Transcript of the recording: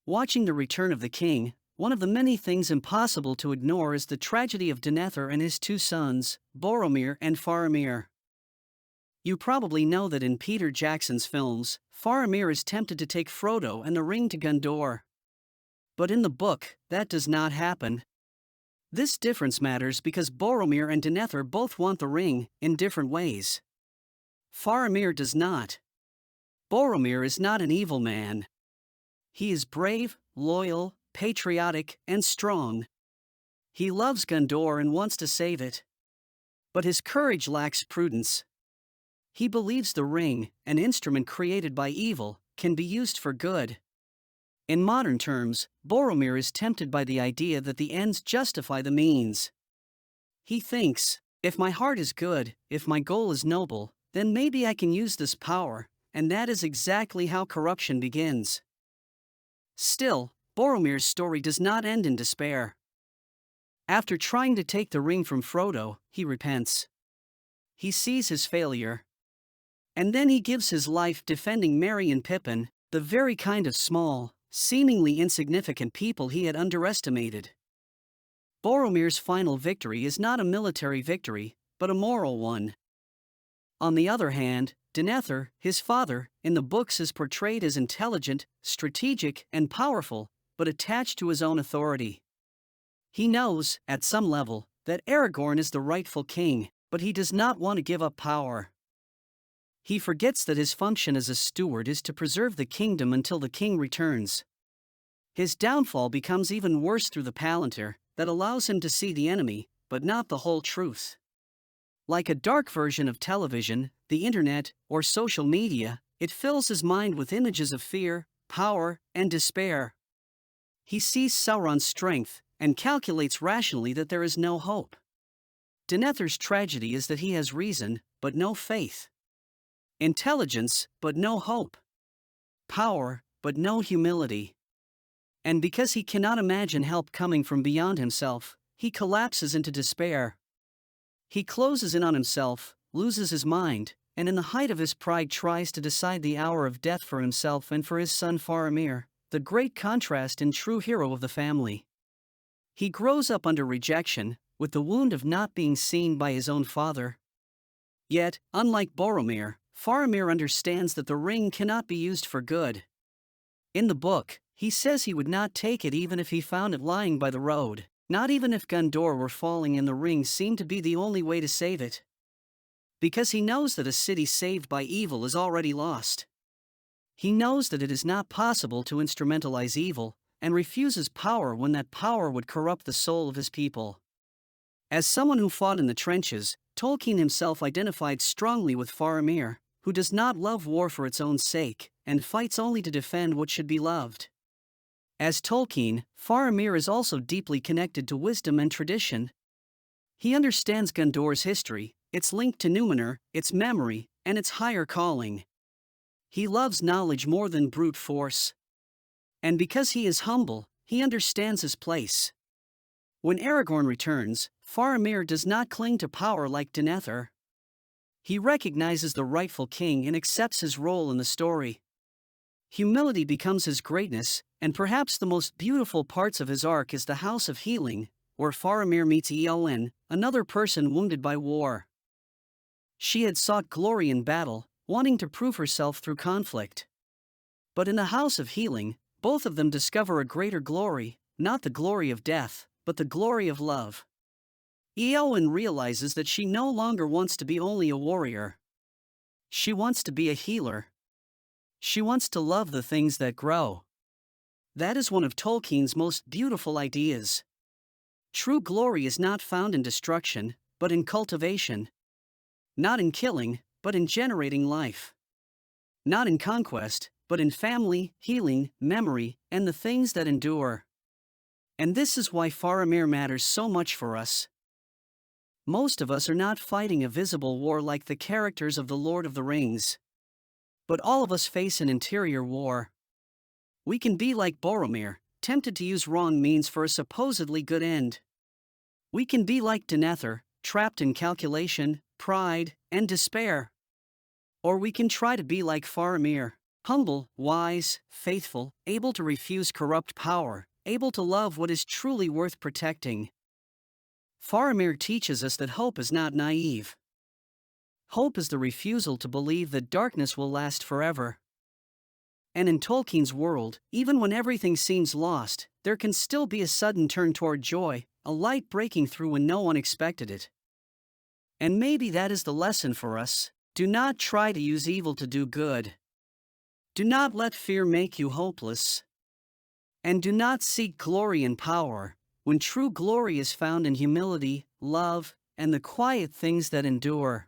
Watching The Return of the King, one of the many things impossible to ignore is the tragedy of Denethor and his two sons, Boromir and Faramir. You probably know that in Peter Jackson's films, Faramir is tempted to take Frodo and the ring to Gondor. But in the book, that does not happen. This difference matters because Boromir and Denethor both want the ring, in different ways. Faramir does not. Boromir is not an evil man. He is brave, loyal, patriotic, and strong. He loves Gondor and wants to save it. But his courage lacks prudence. He believes the ring, an instrument created by evil, can be used for good. In modern terms, Boromir is tempted by the idea that the ends justify the means. He thinks, if my heart is good, if my goal is noble, then maybe I can use this power, and that is exactly how corruption begins. Still, Boromir's story does not end in despair. After trying to take the ring from Frodo, he repents. He sees his failure. And then he gives his life defending Merry and Pippin, the very kind of small, seemingly insignificant people he had underestimated. Boromir's final victory is not a military victory, but a moral one. On the other hand, Denethor, his father, in the books is portrayed as intelligent, strategic, and powerful, but attached to his own authority. He knows, at some level, that Aragorn is the rightful king, but he does not want to give up power. He forgets that his function as a steward is to preserve the kingdom until the king returns. His downfall becomes even worse through the Palantír, that allows him to see the enemy, but not the whole truth. Like a dark version of television, the internet, or social media, it fills his mind with images of fear, power, and despair. He sees Sauron's strength, and calculates rationally that there is no hope. Denethor's tragedy is that he has reason, but no faith. Intelligence, but no hope. Power, but no humility. And because he cannot imagine help coming from beyond himself, he collapses into despair. He closes in on himself, loses his mind, and in the height of his pride tries to decide the hour of death for himself and for his son Faramir, the great contrast and true hero of the family. He grows up under rejection, with the wound of not being seen by his own father. Yet, unlike Boromir, Faramir understands that the ring cannot be used for good. In the book, he says he would not take it even if he found it lying by the road, not even if Gondor were falling and the ring seemed to be the only way to save it. Because he knows that a city saved by evil is already lost. He knows that it is not possible to instrumentalize evil, and refuses power when that power would corrupt the soul of his people. As someone who fought in the trenches, Tolkien himself identified strongly with Faramir, who does not love war for its own sake, and fights only to defend what should be loved. As Tolkien, Faramir is also deeply connected to wisdom and tradition. He understands Gondor's history, its link to Númenor, its memory, and its higher calling. He loves knowledge more than brute force. And because he is humble, he understands his place. When Aragorn returns, Faramir does not cling to power like Denethor. He recognizes the rightful king and accepts his role in the story. Humility becomes his greatness, and perhaps the most beautiful parts of his arc is the House of Healing, where Faramir meets Éowyn, another person wounded by war. She had sought glory in battle, wanting to prove herself through conflict. But in the House of Healing, both of them discover a greater glory, not the glory of death, but the glory of love. Éowyn realizes that she no longer wants to be only a warrior. She wants to be a healer. She wants to love the things that grow. That is one of Tolkien's most beautiful ideas. True glory is not found in destruction, but in cultivation. Not in killing, but in generating life. Not in conquest, but in family, healing, memory, and the things that endure. And this is why Faramir matters so much for us. Most of us are not fighting a visible war like the characters of The Lord of the Rings. But all of us face an interior war. We can be like Boromir, tempted to use wrong means for a supposedly good end. We can be like Denethor, trapped in calculation, pride, and despair. Or we can try to be like Faramir, Humble, wise, faithful, able to refuse corrupt power, able to love what is truly worth protecting. Faramir teaches us that hope is not naive. Hope is the refusal to believe that darkness will last forever. And in Tolkien's world, even when everything seems lost, there can still be a sudden turn toward joy, a light breaking through when no one expected it. And maybe that is the lesson for us. Do not try to use evil to do good. Do not let fear make you hopeless. And do not seek glory and power, when true glory is found in humility, love, and the quiet things that endure.